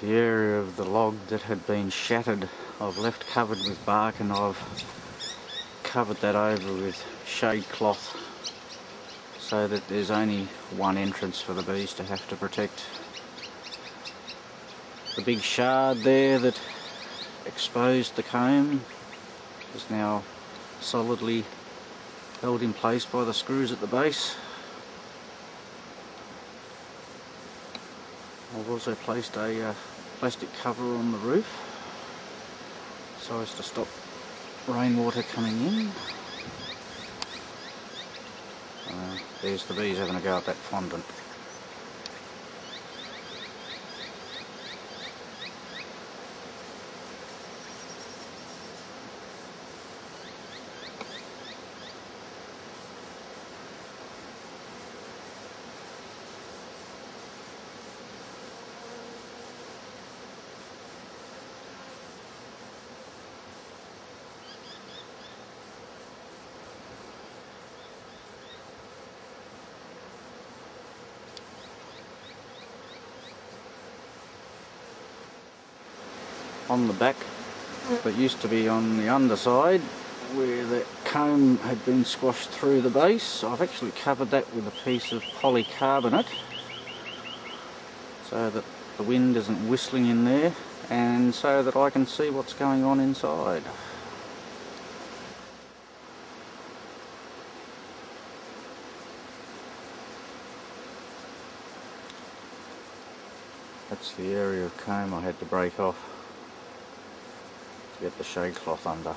The area of the log that had been shattered I've left covered with bark, and I've covered that over with shade cloth so that there's only one entrance for the bees to have to protect. The big shard there that exposed the comb is now solidly held in place by the screws at the base. I've also placed a plastic cover on the roof so as to stop rainwater coming in. There's the bees having a go at that fondant. On the back, but used to be on the underside where the comb had been squashed through the base, I've actually covered that with a piece of polycarbonate so that the wind isn't whistling in there and so that I can see what's going on inside. That's the area of comb I had to break off to get the shade cloth under.